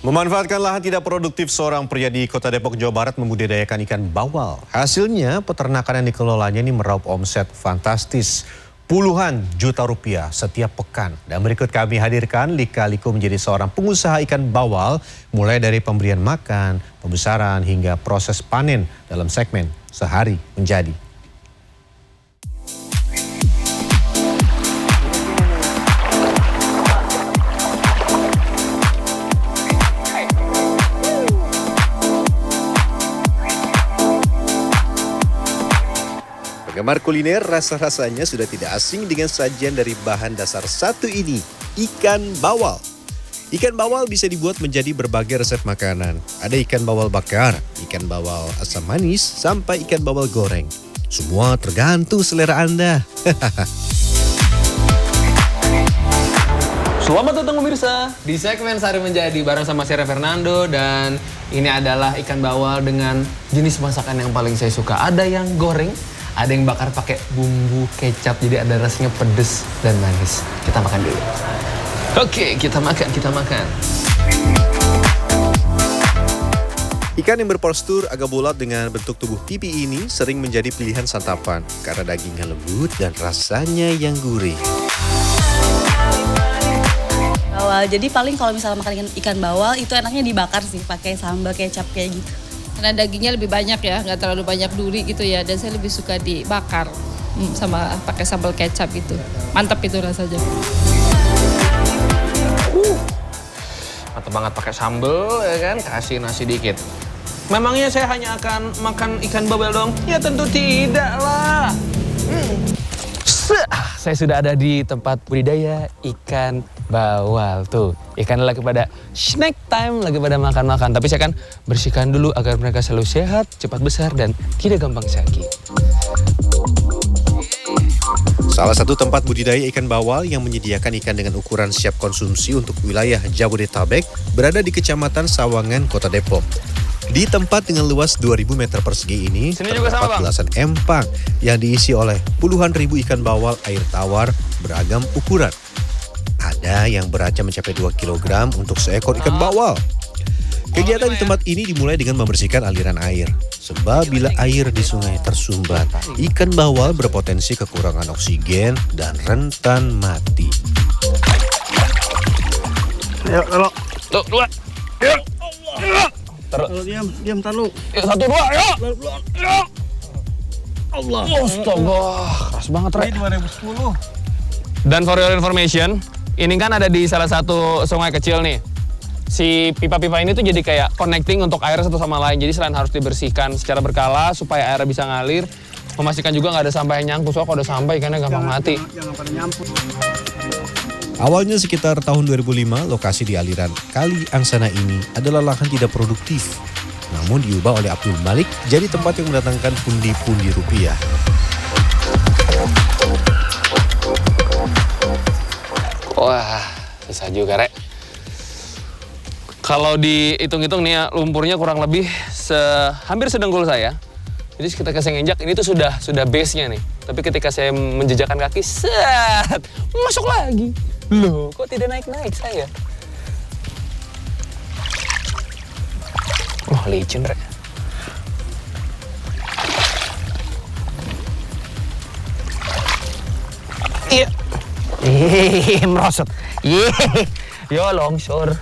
Memanfaatkan lahan tidak produktif, seorang pria di Kota Depok, Jawa Barat membudidayakan ikan bawal. Hasilnya, peternakan yang dikelolanya ini meraup omset fantastis puluhan juta rupiah setiap pekan. Dan berikut kami hadirkan lika-liku menjadi seorang pengusaha ikan bawal, mulai dari pemberian makan, pembesaran, hingga proses panen dalam segmen Sehari Menjadi. Penggemar kuliner rasa-rasanya sudah tidak asing dengan sajian dari bahan dasar satu ini, ikan bawal. Ikan bawal bisa dibuat menjadi berbagai resep makanan. Ada ikan bawal bakar, ikan bawal asam manis, sampai ikan bawal goreng. Semua tergantung selera Anda. Selamat datang pemirsa di segmen Sehari Menjadi bareng sama saya Fernando, dan ini adalah ikan bawal dengan jenis masakan yang paling saya suka. Ada yang goreng, ada yang bakar pakai bumbu kecap, jadi ada rasanya pedes dan manis. Kita makan dulu. Oke, kita makan. Ikan yang berpostur agak bulat dengan bentuk tubuh pipi ini sering menjadi pilihan santapan karena dagingnya lembut dan rasanya yang gurih. Bawal, jadi paling kalau misalnya makan ikan bawal itu enaknya dibakar sih, pakai sambal kecap kayak gitu. Karena dagingnya lebih banyak ya, nggak terlalu banyak duri gitu ya. Dan saya lebih suka dibakar sama pakai sambal kecap gitu. Mantap itu rasanya. Mantap banget pakai sambal ya kan, kasih nasi dikit. Memangnya saya hanya akan makan ikan bawal dong? Ya tentu tidak lah. Saya sudah ada di tempat budidaya ikan bawal tuh. Ikan lagi pada snack time, lagi pada makan-makan. Tapi saya akan bersihkan dulu agar mereka selalu sehat, cepat besar, dan tidak gampang sakit. Salah satu tempat budidaya ikan bawal yang menyediakan ikan dengan ukuran siap konsumsi untuk wilayah Jabodetabek berada di Kecamatan Sawangan, Kota Depok. Di tempat dengan luas 2000 meter persegi ini terdapat belasan empang yang diisi oleh puluhan ribu ikan bawal air tawar beragam ukuran. Ada yang beratnya mencapai 2 kg untuk seekor ikan bawal. Kegiatan di tempat ini dimulai dengan membersihkan aliran air. Sebab bila air di sungai tersumbat, ikan bawal berpotensi kekurangan oksigen dan rentan mati. Ayo, kalau Tuh, dua. Yuk. kalau diam taruh. Yuk, 1, 2, yuk. Yuk. Allah. Astaga, keras banget, Re. Ini 2010. Dan for your information, ini kan ada di salah satu sungai kecil nih. Si pipa-pipa ini tuh jadi kayak connecting untuk air satu sama lain. Jadi selain harus dibersihkan secara berkala supaya airnya bisa ngalir, memastikan juga nggak ada sampah yang nyangkut. Soalnya kalau ada sampah ikannya gampang mati. Jangan pada nyampur. Awalnya sekitar tahun 2005, lokasi di aliran Kali Angsana ini adalah lahan tidak produktif. Namun diubah oleh Abdul Malik jadi tempat yang mendatangkan pundi-pundi rupiah. Wah, bisa juga, Rek. Kalau dihitung-hitung nih ya, lumpurnya kurang lebih hampir sedengkul saya. Jadi ketika saya nginjak, ini tuh sudah base-nya nih. Tapi ketika saya menjejakkan kaki, set, masuk lagi. Loh, kok tidak naik-naik saya? Wah, licin, Rek. Iya. Merosot. Yo, longsor.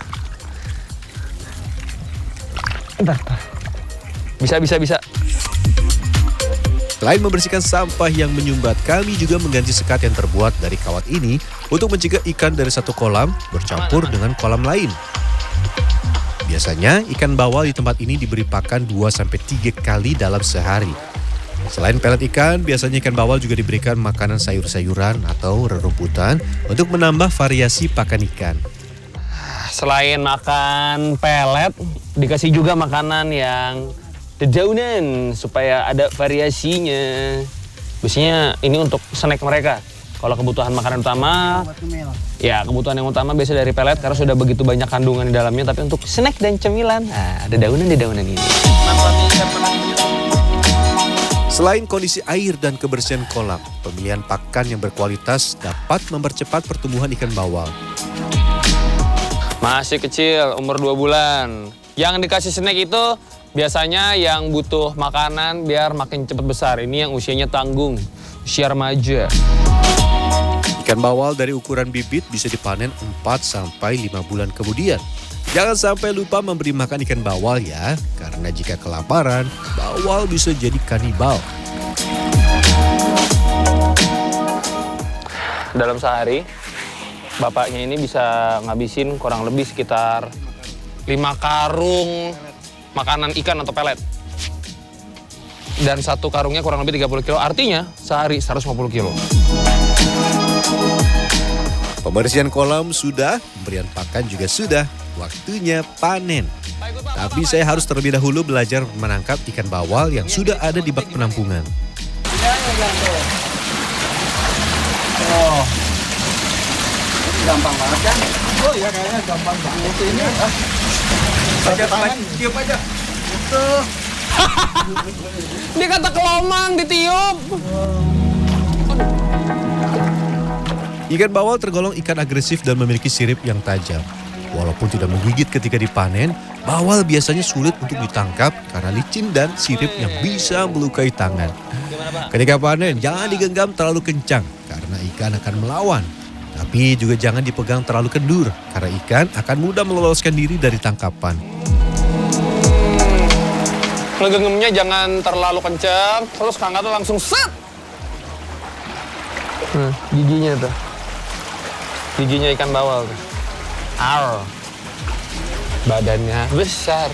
Bentar. Bisa. Selain membersihkan sampah yang menyumbat, kami juga mengganti sekat yang terbuat dari kawat ini untuk mencegah ikan dari satu kolam bercampur dengan kolam lain. Biasanya ikan bawal di tempat ini diberi pakan 2-3 kali dalam sehari. Selain pelet ikan, biasanya ikan bawal juga diberikan makanan sayur-sayuran atau rerumputan untuk menambah variasi pakan ikan. Selain makan pelet, dikasih juga makanan yang dedaunan supaya ada variasinya. Biasanya ini untuk snack mereka. Kalau kebutuhan makanan utama, ya kebutuhan yang utama biasa dari pelet karena sudah begitu banyak kandungan di dalamnya. Tapi untuk snack dan cemilan, ada dedaunan ini. Selain kondisi air dan kebersihan kolam, pemilihan pakan yang berkualitas dapat mempercepat pertumbuhan ikan bawal. Masih kecil, umur 2 bulan. Yang dikasih snack itu biasanya yang butuh makanan biar makin cepat besar. Ini yang usianya tanggung, usia remaja. Ikan bawal dari ukuran bibit bisa dipanen 4-5 bulan kemudian. Jangan sampai lupa memberi makan ikan bawal ya, karena jika kelaparan, bawal bisa jadi kanibal. Dalam sehari, bapaknya ini bisa ngabisin kurang lebih sekitar 5 karung makanan ikan atau pelet. Dan 1 karungnya kurang lebih 30 kilo, artinya sehari 150 kilo. Pembersihan kolam sudah, pemberian pakan juga sudah, waktunya panen. Tapi saya harus terlebih dahulu belajar menangkap ikan bawal yang sudah ada di bak penampungan. Oh. Gampang banget kan? Oh iya kayaknya gampang banget ini. Pakai tangan, tiup aja. Itu. Dia kata kelomang ditiup. Ikan bawal tergolong ikan agresif dan memiliki sirip yang tajam. Walaupun tidak menggigit ketika dipanen, bawal biasanya sulit untuk ditangkap karena licin dan sirip yang bisa melukai tangan. Ketika panen, jangan digenggam terlalu kencang karena ikan akan melawan. Tapi juga jangan dipegang terlalu kendur karena ikan akan mudah meloloskan diri dari tangkapan. Ngegenggamnya jangan terlalu kencang, terus angkatnya langsung set. Nah, giginya tuh. Giginya ikan bawal tuh. Ar. Badannya besar,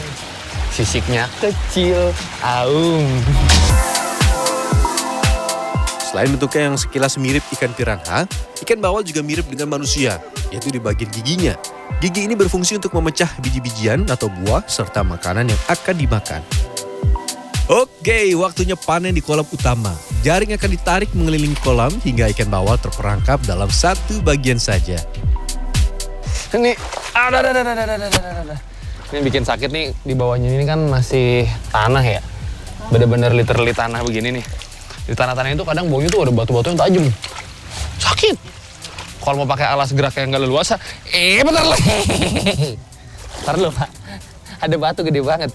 sisiknya kecil, aum. Selain bentuknya yang sekilas mirip ikan piranha, ikan bawal juga mirip dengan manusia, yaitu di bagian giginya. Gigi ini berfungsi untuk memecah biji-bijian atau buah serta makanan yang akan dimakan. Oke, waktunya panen di kolam utama. Jaring akan ditarik mengelilingi kolam hingga ikan bawal terperangkap dalam satu bagian saja. Ini, ada. Ini bikin sakit nih, di bawahnya ini kan masih tanah ya. Bener-bener literally tanah begini nih. Di tanah-tanah itu kadang baunya tuh ada batu-batu yang tajam. Sakit. Kalau mau pakai alas gerak yang nggak leluasa, bentar lah. Ntar dulu Pak, ada batu gede banget.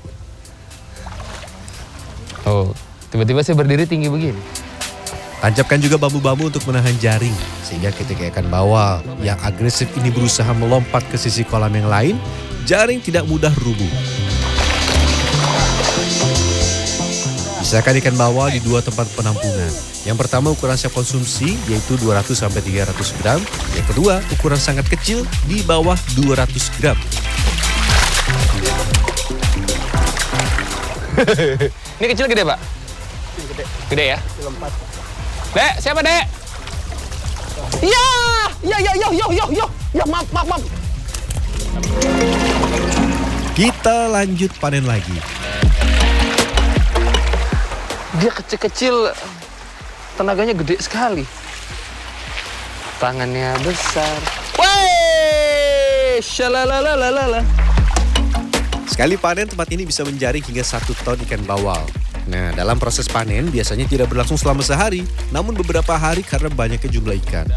Oh, tiba-tiba saya berdiri tinggi begini. Tancapkan juga bambu-bambu untuk menahan jaring, sehingga ketika ikan bawal yang agresif ini berusaha melompat ke sisi kolam yang lain, jaring tidak mudah rubuh. Pisahkan ikan bawal di 2 tempat penampungan. Yang pertama ukuran siap konsumsi yaitu 200-300 gram. Yang kedua ukuran sangat kecil di bawah 200 gram. Ini kecil gede Pak? Gede. Gede ya? Kilo 4. Dek, siapa Dek? Ya, maaf. Kita lanjut panen lagi. Dia kecil-kecil, tenaganya gede sekali. Tangannya besar. Wey, shalalalala. Sekali panen tempat ini bisa menjaring hingga 1 ton ikan bawal. Nah, dalam proses panen biasanya tidak berlangsung selama sehari, namun beberapa hari karena banyaknya jumlah ikan.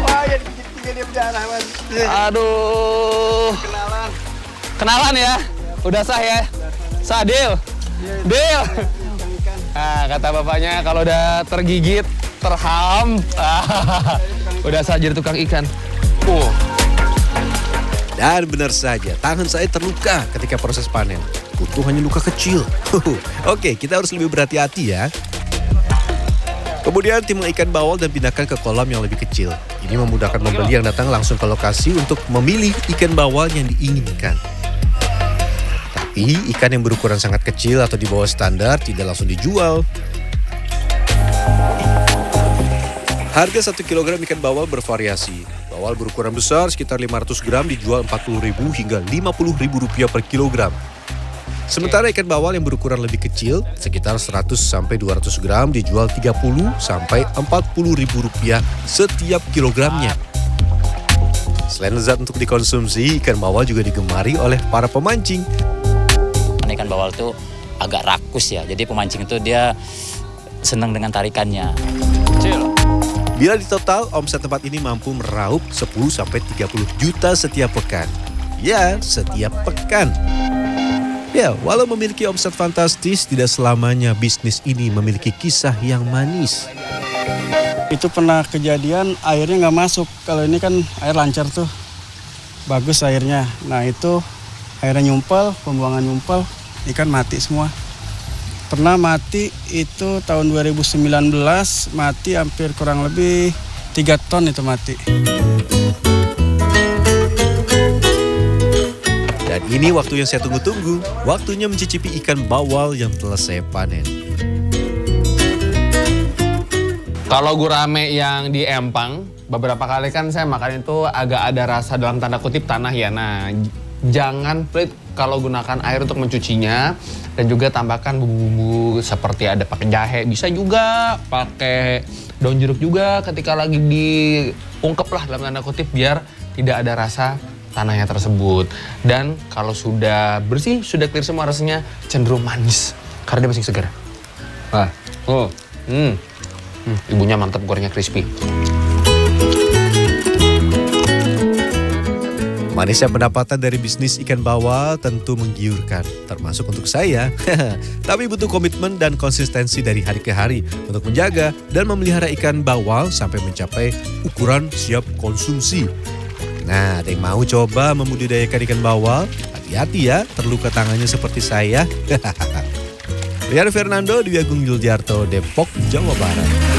Wah, ya dikit-dikit dia berdarah, Mas. Aduh. Kenalan ya? Udah sah ya? Sah, deal? Deal? Nah, kata bapaknya kalau udah tergigit, terham, udah sah jadi tukang ikan. Dan benar saja, tangan saya terluka ketika proses panen. Butuh hanya luka kecil. Oke, kita harus lebih berhati-hati ya. Kemudian timah ikan bawal dan pindahkan ke kolam yang lebih kecil. Ini memudahkan pembeli yang datang langsung ke lokasi untuk memilih ikan bawal yang diinginkan. Tapi ikan yang berukuran sangat kecil atau di bawah standar tidak langsung dijual. Harga 1 kg ikan bawal bervariasi. Bawal berukuran besar sekitar 500 gram dijual Rp40.000 hingga Rp50.000 per kilogram. Sementara ikan bawal yang berukuran lebih kecil sekitar 100-200 gram dijual Rp30 sampai Rp40.000 setiap kilogramnya. Selain lezat untuk dikonsumsi, ikan bawal juga digemari oleh para pemancing. Ikan bawal itu agak rakus ya, jadi pemancing itu dia senang dengan tarikannya. Kecil. Bila di total, omset tempat ini mampu meraup 10-30 juta setiap pekan. Ya, setiap pekan. Ya, walau memiliki omset fantastis, tidak selamanya bisnis ini memiliki kisah yang manis. Itu pernah kejadian airnya nggak masuk. Kalau ini kan air lancar tuh, bagus airnya. Nah itu airnya nyumpel, pembuangan nyumpel, ikan mati semua. Pernah mati itu tahun 2019, mati hampir kurang lebih 3 ton itu mati. Dan ini waktu yang saya tunggu-tunggu, waktunya mencicipi ikan bawal yang telah saya panen. Kalau gurame yang di empang, beberapa kali kan saya makan itu agak ada rasa dalam tanda kutip tanah ya. Nah, jangan pelit kalau gunakan air untuk mencucinya dan juga tambahkan bumbu-bumbu seperti ada pakai jahe, bisa juga pakai daun jeruk juga ketika lagi diungkep lah dalam tanda kutip biar tidak ada rasa tanahnya tersebut. Dan kalau sudah bersih, sudah clear semua rasanya cenderung manis karena dia masih segar. Wah, ibunya mantap gorengnya crispy. Manisnya pendapatan dari bisnis ikan bawal tentu menggiurkan, termasuk untuk saya. Tapi butuh komitmen dan konsistensi dari hari ke hari untuk menjaga dan memelihara ikan bawal sampai mencapai ukuran siap konsumsi. Nah, ada yang mau coba membudidayakan ikan bawal? Hati-hati ya, terluka tangannya seperti saya. Rian Fernando, Dwi Agung Yuljarto, Depok, Jawa Barat.